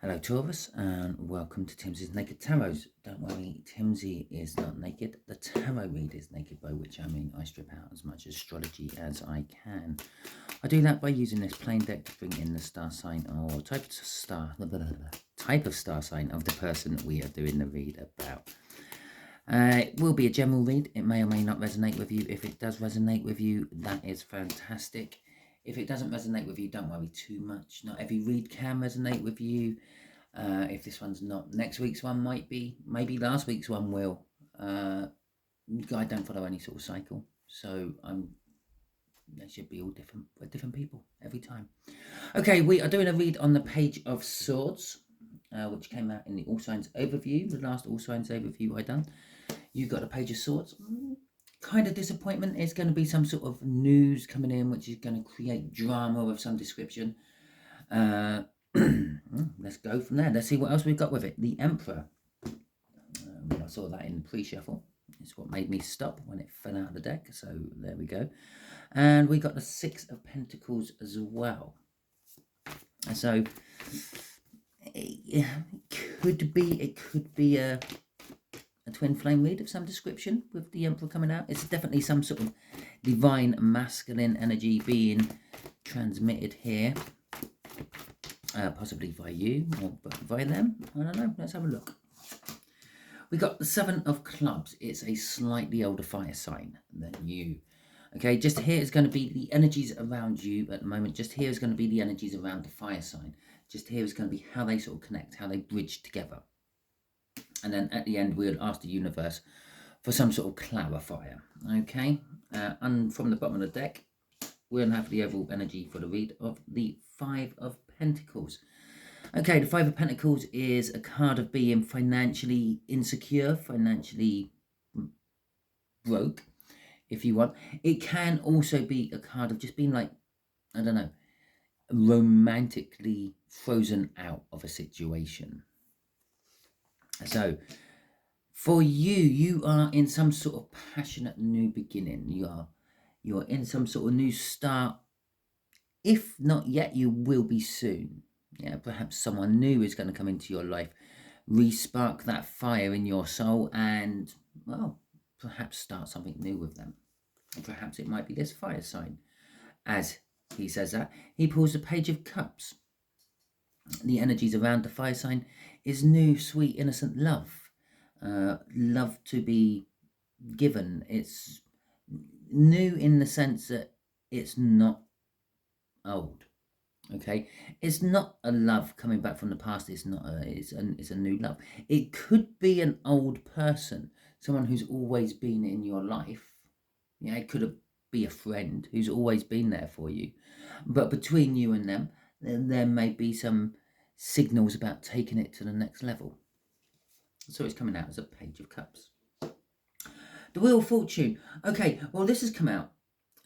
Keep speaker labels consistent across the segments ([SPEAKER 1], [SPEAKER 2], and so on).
[SPEAKER 1] Hello Taurus and welcome to Timsy's Naked Tarot. Don't worry, Timsy is not naked. The tarot read is naked, by which I mean I strip out as much astrology as I can. I do that by using this plain deck to bring in the star sign or type of star sign of the person that we are doing the read about. It will be a general read. It may or may not resonate with you. If it does resonate with you, that is fantastic. If it doesn't resonate with you, don't worry too much. Not every read can resonate with you. If this one's not, next week's one might be. Maybe last week's one will. I don't follow any sort of cycle, so they should be all different people every time. Okay, we are doing a read on the Page of Swords, which came out in the All Signs overview. The last All Signs overview I done. You got a Page of Swords. Kind of disappointment. It's going to be some sort of news coming in, which is going to create drama of some description. Let's go from there. Let's see what else we've got with it. The Emperor. I saw that in the pre-shuffle. It's what made me stop when it fell out of the deck. So there we go. And we got the Six of Pentacles as well. So it could be a twin flame read of some description with the Emperor coming out. It's definitely some sort of divine masculine energy being transmitted here, possibly by you or by them. I don't know. Let's have a look. We got the Seven of Clubs. It's a slightly older fire sign than you. Okay, just here is going to be the energies around you at the moment. Just here is going to be the energies around the fire sign. Just here is going to be how they sort of connect, how they bridge together. And then at the end, we'll ask the universe for some sort of clarifier. Okay, and from the bottom of the deck, we'll have the overall energy for the read of the Five of Pentacles. Okay, the Five of Pentacles is a card of being financially insecure, financially broke, if you want. It can also be a card of just being like, I don't know, romantically frozen out of a situation. So for you are in some sort of passionate new beginning. You're in some sort of new start. If not yet, you will be soon. Yeah, perhaps someone new is going to come into your life, re-spark that fire in your soul, and, well, perhaps start something new with them. And perhaps it might be this fire sign. As he says that, he pulls the Page of Cups. The energies around the fire sign is new, sweet, innocent love. Love to be given. It's new in the sense that it's not old. Okay, it's not a love coming back from the past. It's not it's a new love. It could be an old person, someone who's always been in your life. Yeah, it could be a friend who's always been there for you, but between you and them, there may be some signals about taking it to the next level. So it's coming out as a Page of Cups. The Wheel of Fortune. Okay, well, this has come out,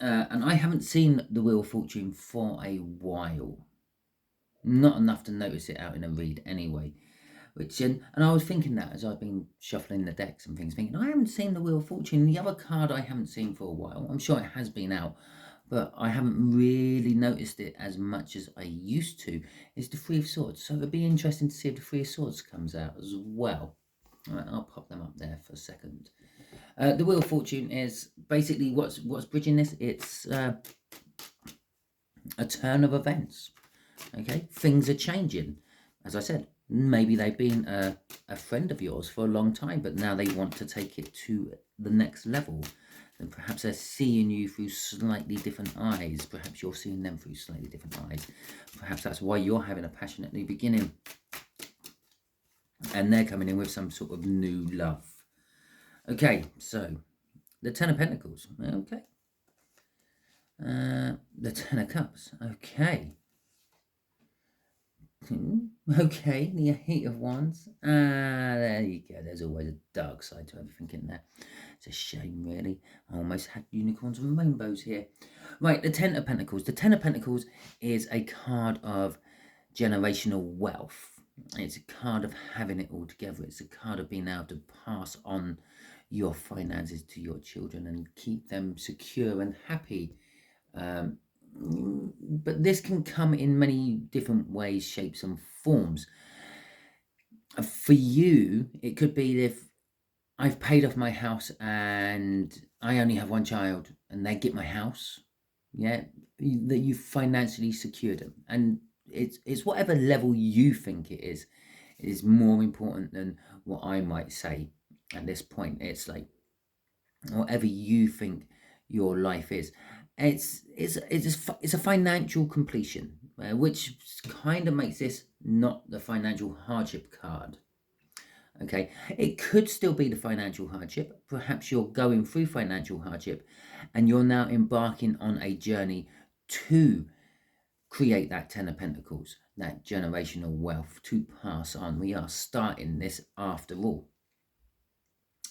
[SPEAKER 1] and I haven't seen the Wheel of Fortune for a while. Not enough to notice it out in a read anyway. And I was thinking that as I've been shuffling the decks and things, thinking, I haven't seen the Wheel of Fortune. The other card I haven't seen for a while, I'm sure it has been out, but I haven't really noticed it as much as I used to, is the Three of Swords. So it'd be interesting to see if the Three of Swords comes out as well. All right, I'll pop them up there for a second. The Wheel of Fortune is basically what's bridging this. It's a turn of events. Okay, things are changing. As I said, maybe they've been a friend of yours for a long time, but now they want to take it to the next level. And perhaps they're seeing you through slightly different eyes. Perhaps you're seeing them through slightly different eyes. Perhaps that's why you're having a passionate new beginning. And they're coming in with some sort of new love. Okay, so the Ten of Pentacles. Okay. The Ten of Cups. Okay. Okay, the Eight of Wands. There you go. There's always a dark side to everything in there. It's a shame, really. I almost had unicorns and rainbows here. Right, the Ten of Pentacles. The Ten of Pentacles is a card of generational wealth. It's a card of having it all together. It's a card of being able to pass on your finances to your children and keep them secure and happy. But this can come in many different ways, shapes and forms. For you, it could be if I've paid off my house and I only have one child and they get my house, yeah, that you financially secured them. And it's whatever level you think it is more important than what I might say at this point. It's like whatever you think your life is. It's a financial completion, which kind of makes this not the financial hardship card. Okay, it could still be the financial hardship. Perhaps you're going through financial hardship and you're now embarking on a journey to create that 10 of Pentacles, that generational wealth to pass on. We are starting this after all.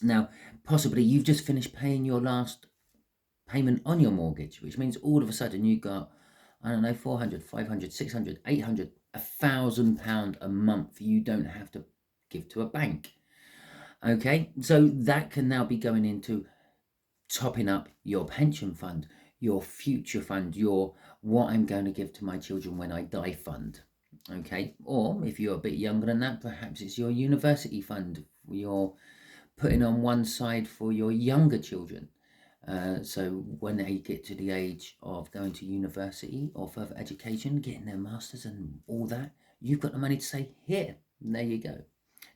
[SPEAKER 1] Now, possibly you've just finished paying your last payment on your mortgage, which means all of a sudden you got, I don't know, 400, 500, 600, 800, £1,000 a month you don't have to give to a bank. Okay, so that can now be going into topping up your pension fund, your future fund, your what I'm going to give to my children when I die fund. Okay, or if you're a bit younger than that, perhaps it's your university fund you're putting on one side for your younger children. So when they get to the age of going to university or further education, getting their masters and all that, you've got the money to say, here, and there you go.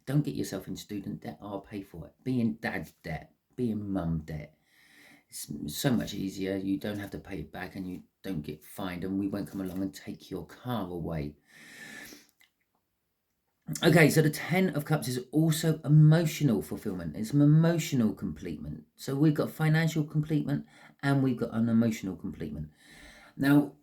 [SPEAKER 1] Don't get yourself in student debt, I'll pay for it. Be in dad debt, be in mum debt. It's so much easier. You don't have to pay it back and you don't get fined, and we won't come along and take your car away. Okay, so the 10 of Cups is also emotional fulfillment. It's an emotional completement. So we've got financial completement and we've got an emotional completement. Now,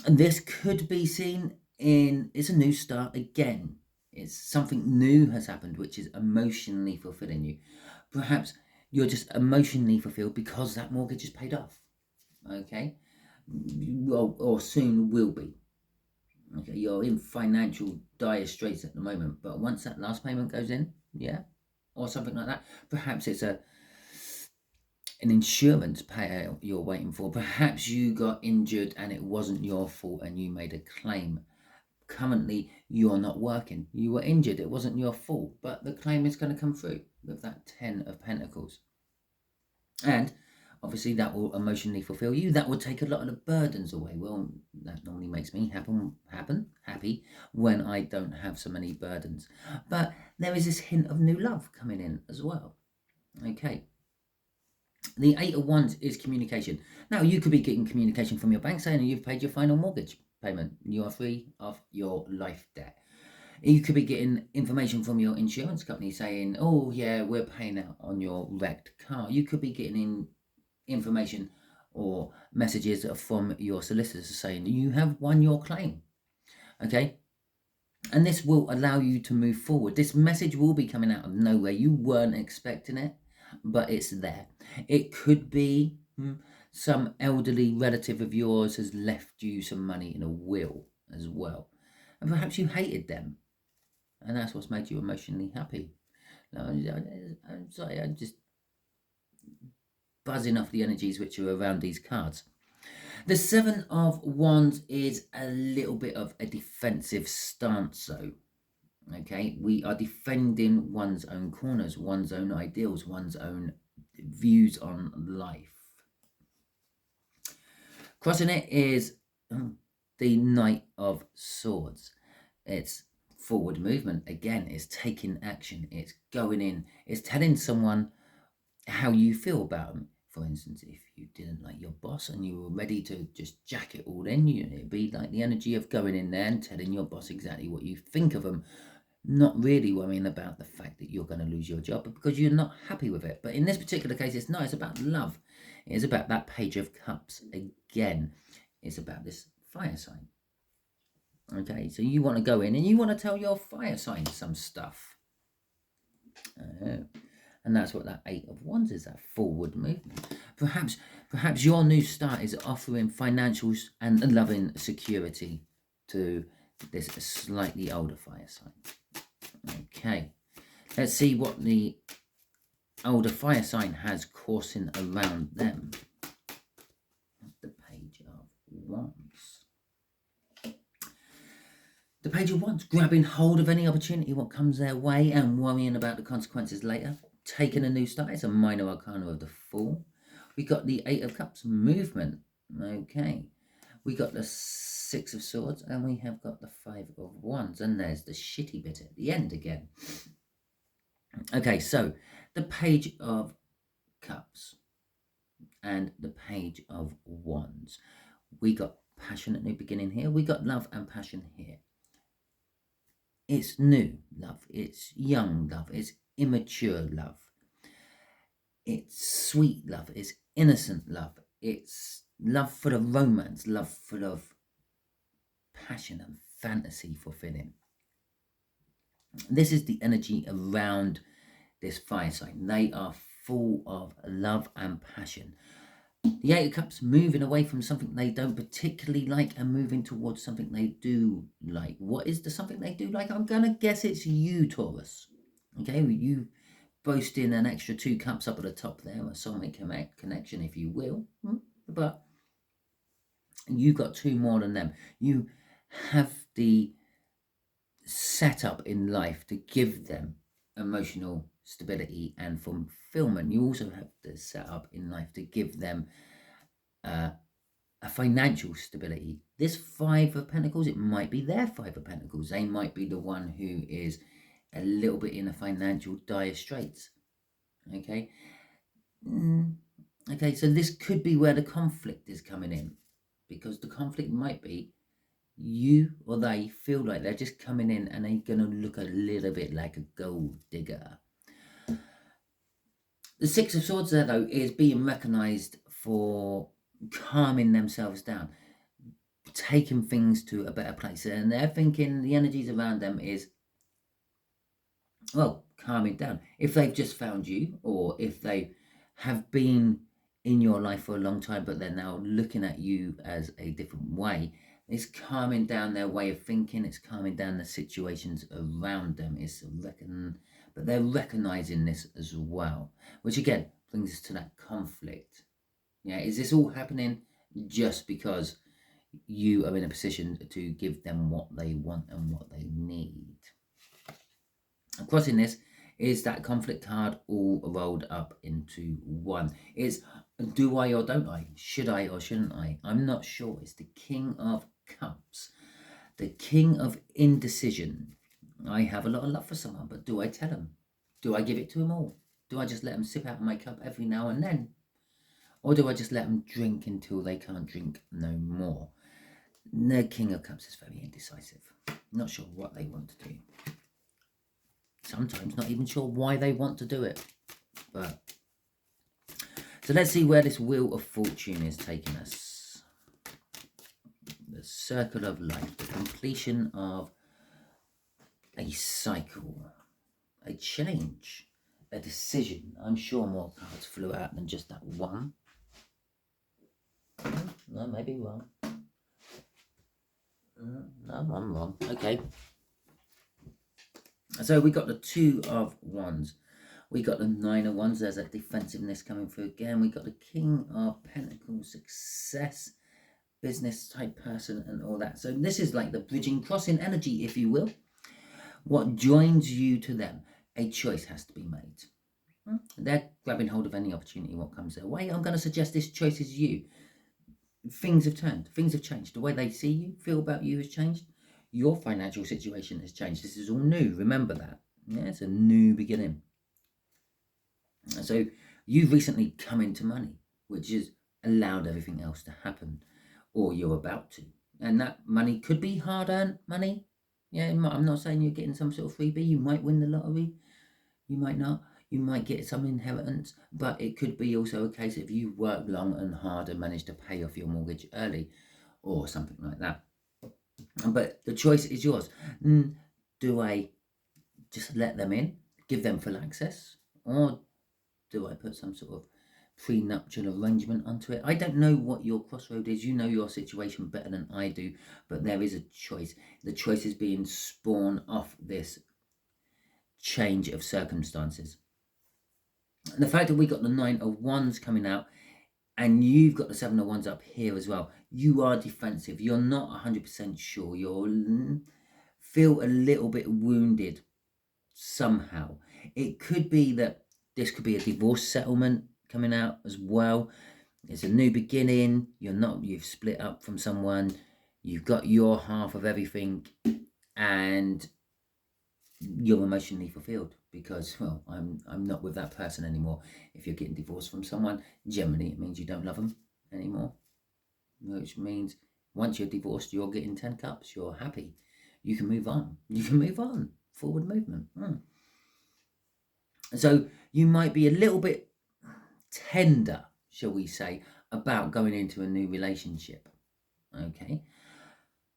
[SPEAKER 1] this could be seen in, it's a new start again. It's something new has happened, which is emotionally fulfilling you. Perhaps you're just emotionally fulfilled because that mortgage is paid off. Okay, or soon will be. Okay, you're in financial dire straits at the moment, but once that last payment goes in, yeah, or something like that, perhaps it's an insurance payout you're waiting for. Perhaps you got injured and it wasn't your fault and you made a claim. Currently, you're not working. You were injured. It wasn't your fault, but the claim is going to come through with that 10 of Pentacles. And obviously that will emotionally fulfill you. That will take a lot of the burdens away. Well, that normally makes me happy when I don't have so many burdens. But there is this hint of new love coming in as well. Okay. The 8 of Wands is communication. Now, you could be getting communication from your bank saying you've paid your final mortgage payment. You are free of your life debt. You could be getting information from your insurance company saying, oh, yeah, we're paying out on your wrecked car. You could be getting information or messages from your solicitors saying you have won your claim. Okay, and this will allow you to move forward. This message will be coming out of nowhere. You weren't expecting it, but it's there. It could be some elderly relative of yours has left you some money in a will as well, and perhaps you hated them and that's what's made you emotionally happy. No, I'm sorry, I'm just buzzing off the energies which are around these cards. The 7 of Wands is a little bit of a defensive stance, though. Okay, we are defending one's own corners, one's own ideals, one's own views on life. Crossing it is the Knight of Swords. It's forward movement. Again, it's taking action. It's going in. It's telling someone how you feel about them. For instance, if you didn't like your boss and you were ready to just jack it all in, it'd be like the energy of going in there and telling your boss exactly what you think of them, not really worrying about the fact that you're going to lose your job because you're not happy with it. But in this particular case, it's not. It's about love. It's about that Page of Cups. Again, it's about this fire sign. Okay, so you want to go in and you want to tell your fire sign some stuff. And that's what that 8 of Wands is, that forward movement. Perhaps your new start is offering financials and loving security to this slightly older fire sign. Okay, let's see what the older fire sign has coursing around them. The Page of Wands. The Page of Wands, grabbing hold of any opportunity, what comes their way, and worrying about the consequences later. Taking a new start, it's a minor arcana of the Fool. We got the Eight of Cups, movement. Okay. We got the Six of Swords, and we have got the Five of Wands, and there's the shitty bit at the end again. Okay, so the Page of Cups and the Page of Wands. We got passionate new beginning here. We got love and passion here. It's new love, it's young love, it's immature love, it's sweet love, it's innocent love, it's love full of romance, love full of passion and fantasy fulfilling. This is the energy around this fire sign. They are full of love and passion. The Eight of Cups, moving away from something they don't particularly like and moving towards something they do like. What is the something they do like? I'm going to guess it's you, Taurus. Okay, you boasting an extra 2 cups up at the top there, a soulmate connection, if you will. But you got 2 more than them. You have the setup in life to give them emotional stability and fulfillment. You also have the setup in life to give them a financial stability. This Five of Pentacles, it might be their Five of Pentacles. They might be the one who is a little bit in a financial dire straits. Okay. Okay, so this could be where the conflict is coming in, because the conflict might be you or they feel like they're just coming in and they're going to look a little bit like a gold digger. The Six of Swords there, though, is being recognised for calming themselves down, taking things to a better place. And they're thinking the energies around them is, well, calming down. If they've just found you, or if they have been in your life for a long time, but they're now looking at you as a different way, it's calming down their way of thinking. It's calming down the situations around them. But they're recognizing this as well, which again brings us to that conflict. Yeah, is this all happening just because you are in a position to give them what they want and what they need? Crossing this is that conflict card all rolled up into one. It's do I or don't I? Should I or shouldn't I? I'm not sure. It's the King of Cups, the King of Indecision. I have a lot of love for someone, but do I tell them? Do I give it to them all? Do I just let them sip out of my cup every now and then? Or do I just let them drink until they can't drink no more? The King of Cups is very indecisive. Not sure what they want to do. Sometimes not even sure why they want to do it. But so let's see where this Wheel of Fortune is taking us. The Circle of Life, the completion of a cycle, a change, a decision. I'm sure more cards flew out than just that one. No, maybe wrong. No, I'm wrong. Okay. So we got the Two of Wands. We got the Nine of Wands. There's that defensiveness coming through again. We got the King of Pentacles, success, business type person and all that. So this is like the bridging, crossing energy, if you will. What joins you to them? A choice has to be made. They're grabbing hold of any opportunity, what comes their way. I'm going to suggest this choice is you. Things have turned. Things have changed. The way they see you, feel about you has changed. Your financial situation has changed. This is all new. Remember that. Yeah, it's a new beginning. So you've recently come into money, which has allowed everything else to happen, or you're about to. And that money could be hard-earned money. Yeah, I'm not saying you're getting some sort of freebie. You might win the lottery. You might not. You might get some inheritance. But it could be also a case if you work long and hard and manage to pay off your mortgage early or something like that. But the choice is yours. Do I just let them in, give them full access, or do I put some sort of prenuptial arrangement onto it? I don't know what your crossroad is. You know your situation better than I do, but there is a choice. The choice is being spawned off this change of circumstances. And the fact that we got the Nine of Wands coming out and you've got the Seven of Wands up here as well, you are defensive. You're not 100% sure. You're feel a little bit wounded somehow. It could be that this could be a divorce settlement coming out as well. It's a new beginning. You've split up from someone. You've got your half of everything, and you're emotionally fulfilled because, well, I'm not with that person anymore. If you're getting divorced from someone, generally it means you don't love them anymore, which means once you're divorced, you're getting 10 cups. You're happy. You can move on. You can move on. Forward movement. So you might be a little bit tender, shall we say, about going into a new relationship. Okay.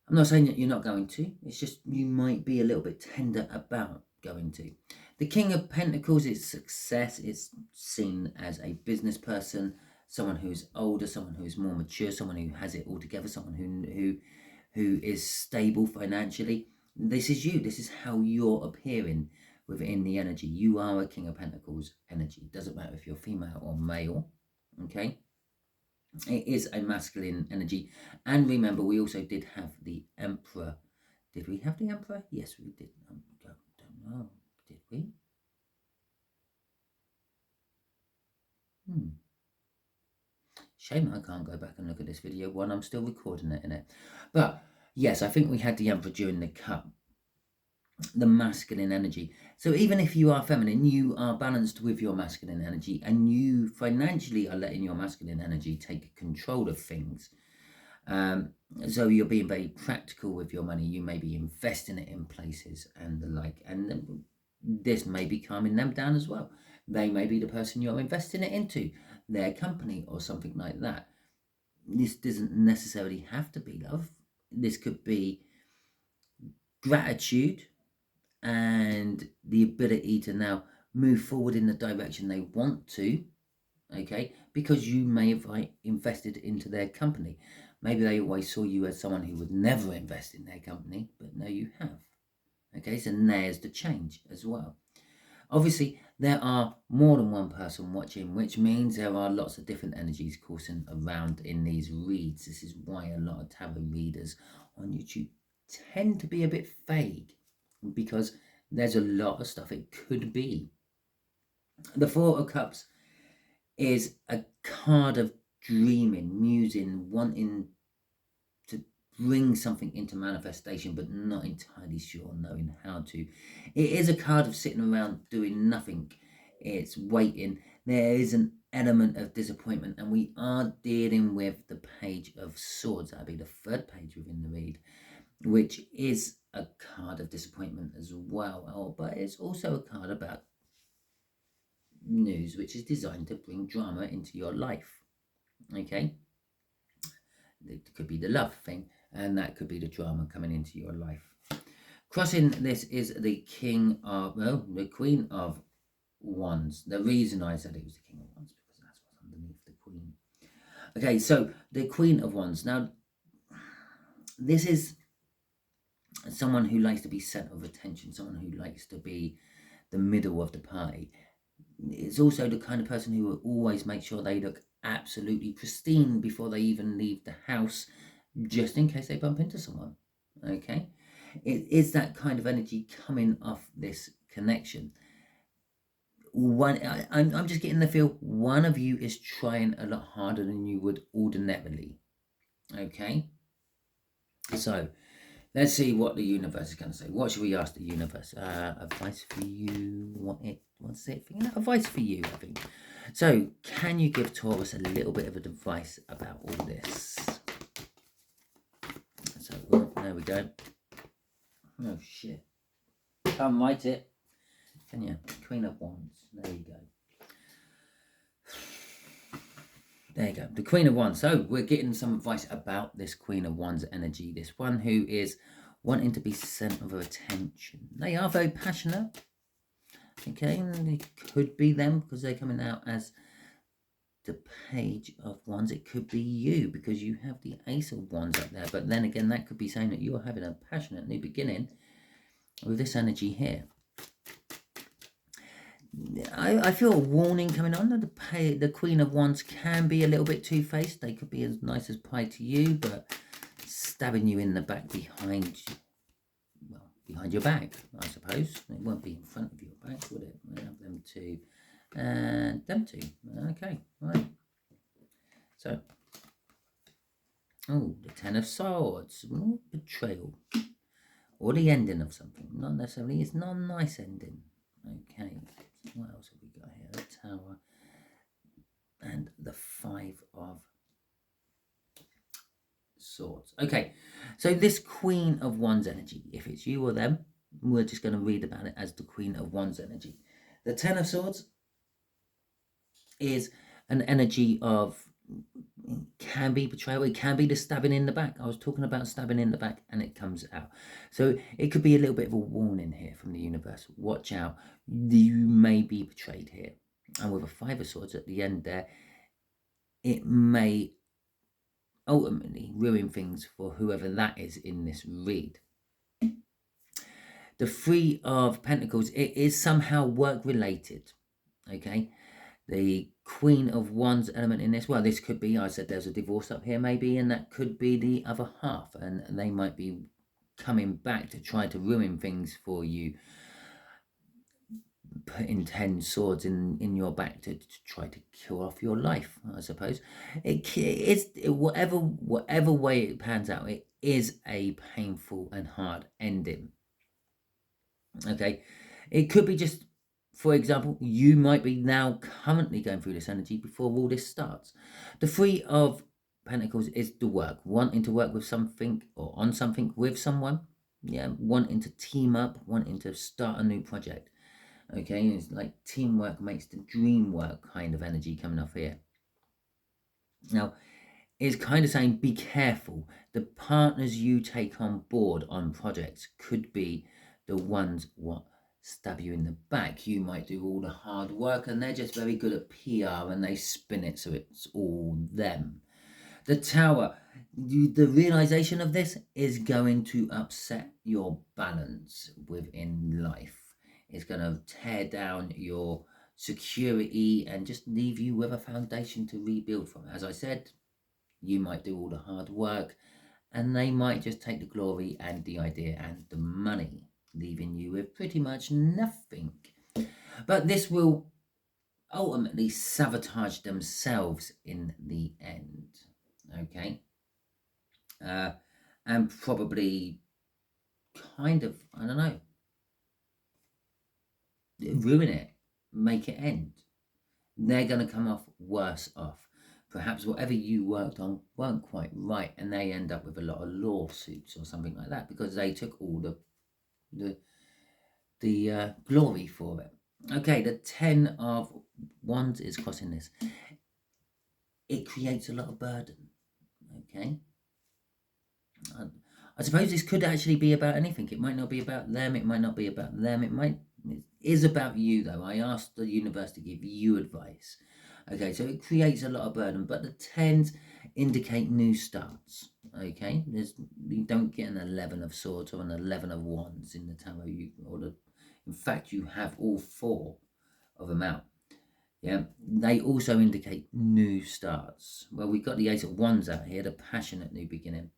[SPEAKER 1] I'm not saying that you're not going to. It's just you might be a little bit tender about going to. The King of Pentacles is success. It's seen as a business person, someone who's older, someone who's more mature, someone who has it all together, someone who is stable financially. This is you. This is how you're appearing within the energy. You are a King of Pentacles energy. Doesn't matter if you're female or male. Okay. It is a masculine energy. And remember, we also did have the Emperor. Did we have the Emperor? Yes, we did. I don't know. Did we? Shame I can't go back and look at this video when I'm still recording it in it. But yes, I think we had the Emperor during the cut. The masculine energy. So even if you are feminine, you are balanced with your masculine energy, and you financially are letting your masculine energy take control of things. So you're being very practical with your money. You may be investing it in places and the like, and this may be calming them down as well. They may be the person you're investing it into, their company or something like that. This doesn't necessarily have to be love. This could be gratitude and the ability to now move forward in the direction they want to, okay, because you may have invested into their company. Maybe they always saw you as someone who would never invest in their company, but now you have. Okay, so there's the change as well. Obviously, there are more than one person watching, which means there are lots of different energies coursing around in these reads. This is why a lot of tarot readers on YouTube tend to be a bit vague, because there's a lot of stuff it could be. The Four of Cups is a card of dreaming, musing, wanting to bring something into manifestation, but not entirely sure knowing how to. It is a card of sitting around doing nothing. It's waiting. There is an element of disappointment, and we are dealing with the Page of Swords. That'll be the third page within the read, which is a card of disappointment as well. But it's also a card about news which is designed to bring drama into your life. Okay, it could be the love thing, and that could be the drama coming into your life. Crossing this is the Queen of Wands. The reason I said it was the King of Wands because that's what's underneath the Queen. Okay, so the Queen of Wands. Now, this is someone who likes to be center of attention, someone who likes to be the middle of the party. It's also the kind of person who will always make sure they look absolutely pristine before they even leave the house, just in case they bump into someone. Okay, it is that kind of energy coming off this connection. I'm just getting the feel one of you is trying a lot harder than you would ordinarily. Okay, so let's see what the universe is going to say. What should we ask the universe? Advice for you. What's it? Advice for you, I think. So, can you give Taurus a little bit of advice about all this? So, well, there we go. Oh, shit. Can't write it. Can you? Queen of Wands. There you go. There you go. The Queen of Wands. So, we're getting some advice about this Queen of Wands energy. This one who is wanting to be center of attention. They are very passionate. Okay, and it could be them because they're coming out as the Page of Wands. It could be you because you have the Ace of Wands up there. But then again, that could be saying that you're having a passionate new beginning with this energy here. I feel a warning coming on. The Queen of Wands can be a little bit two-faced. They could be as nice as pie to you, but stabbing you in the back behind behind your back, I suppose. It won't be in front of your back, would it? We'll have them two and them two. Okay, right. So, oh, the Ten of Swords. Ooh, betrayal. Or the ending of something. Not necessarily. It's not a nice ending. Okay. What else have we got here? The Tower. And the Five of Swords. Okay. So this Queen of Wands energy, if it's you or them, we're just going to read about it as the Queen of Wands energy. The Ten of Swords is an energy of, can be betrayal, it can be the stabbing in the back. I was talking about stabbing in the back and it comes out. So it could be a little bit of a warning here from the universe. Watch out, you may be betrayed here. And with a Five of Swords at the end there, it may ultimately ruin things for whoever that is in this read. The Three of Pentacles, it is somehow work related. Okay, the Queen of Wands element in this, well, this could be, I said there's a divorce up here maybe, and that could be the other half, and they might be coming back to try to ruin things for you, putting 10 swords in your back to try to kill off your life, I suppose. Whatever way it pans out, it is a painful and hard ending. Okay, it could be just, for example, you might be now currently going through this energy before all this starts. The Three of Pentacles is the work, wanting to work with something or on something with someone. Yeah, wanting to team up, wanting to start a new project. Okay, it's like teamwork makes the dream work kind of energy coming off here. Now, it's kind of saying be careful. The partners you take on board on projects could be the ones what stab you in the back. You might do all the hard work and they're just very good at PR and they spin it so it's all them. The Tower, the realization of this is going to upset your balance within life. It's going to tear down your security and just leave you with a foundation to rebuild from. As I said, you might do all the hard work and they might just take the glory and the idea and the money, leaving you with pretty much nothing. But this will ultimately sabotage themselves in the end. Okay, and probably kind of, I don't know, ruin it, make it end. They're going to come off worse off. Perhaps whatever you worked on weren't quite right and they end up with a lot of lawsuits or something like that because they took all the glory for it. Okay, the Ten of Wands is crossing this. It creates a lot of burden. Okay, I suppose this could actually be about anything. It might not be about them. It might not be about them. It is about you, though. I asked the universe to give you advice. Okay, so it creates a lot of burden, but the tens indicate new starts. Okay, you don't get an 11 of Swords or an 11 of Wands in the tarot. In fact, you have all four of them out. Yeah, they also indicate new starts. Well, we've got the Ace of Wands out here, the passionate new beginning.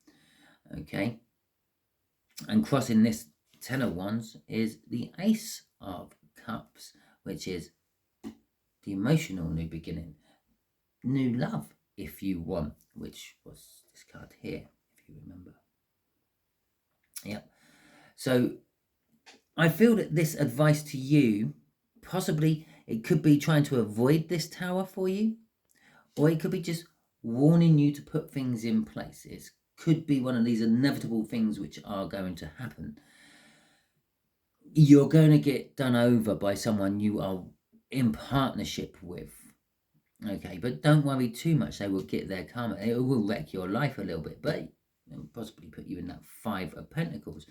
[SPEAKER 1] Okay, and crossing this Ten of Wands is the Ace of Cups, which is the emotional new beginning, new love, if you want, which was this card here, if you remember. Yep. So I feel that this advice to you, possibly it could be trying to avoid this tower for you, or it could be just warning you to put things in place. It could be one of these inevitable things which are going to happen. You're going to get done over by someone you are in partnership with. Okay, but don't worry too much. They will get their karma. It will wreck your life a little bit, but possibly put you in that Five of Pentacles.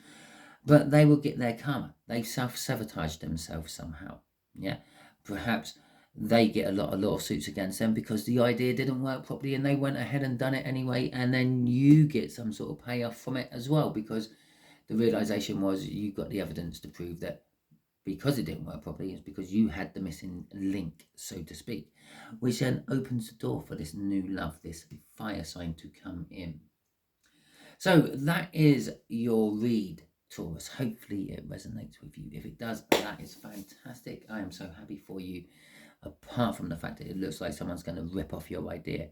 [SPEAKER 1] But they will get their karma. They self-sabotage themselves somehow. Yeah, perhaps they get a lot of lawsuits against them because the idea didn't work properly and they went ahead and done it anyway, and then you get some sort of payoff from it as well because the realization was you got the evidence to prove that because it didn't work properly, it's because you had the missing link, so to speak, which then opens the door for this new love, this fire sign to come in. So that is your read Taurus. Hopefully it resonates with you. If it does, that is fantastic. I am so happy for you, apart from the fact that it looks like someone's going to rip off your idea.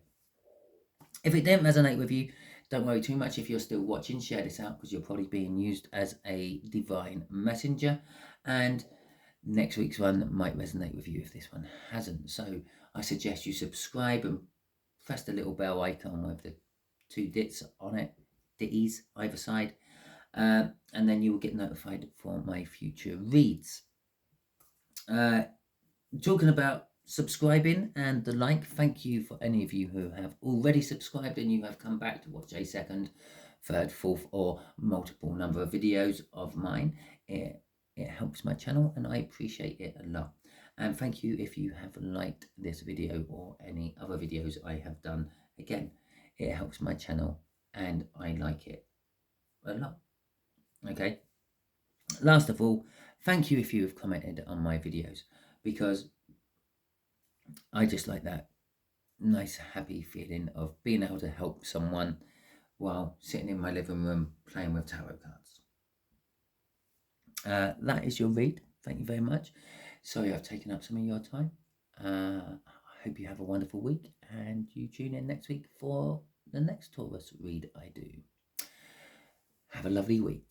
[SPEAKER 1] If it didn't resonate with you, don't worry too much. If you're still watching, share this out, because you're probably being used as a divine messenger, and next week's one might resonate with you if this one hasn't. So I suggest you subscribe and press the little bell icon with the 2 dits on it, ditties either side, and then you will get notified for my future reads. Talking about subscribing and the like, thank you for any of you who have already subscribed and you have come back to watch a second, third, fourth, or multiple number of videos of mine. It helps my channel and I appreciate it a lot. And thank you if you have liked this video or any other videos I have done. Again, it helps my channel and I like it a lot. Okay. Last of all, thank you if you have commented on my videos, because I just like that nice, happy feeling of being able to help someone while sitting in my living room playing with tarot cards. That is your read. Thank you very much. Sorry I've taken up some of your time. I hope you have a wonderful week and you tune in next week for the next Taurus read I do. Have a lovely week.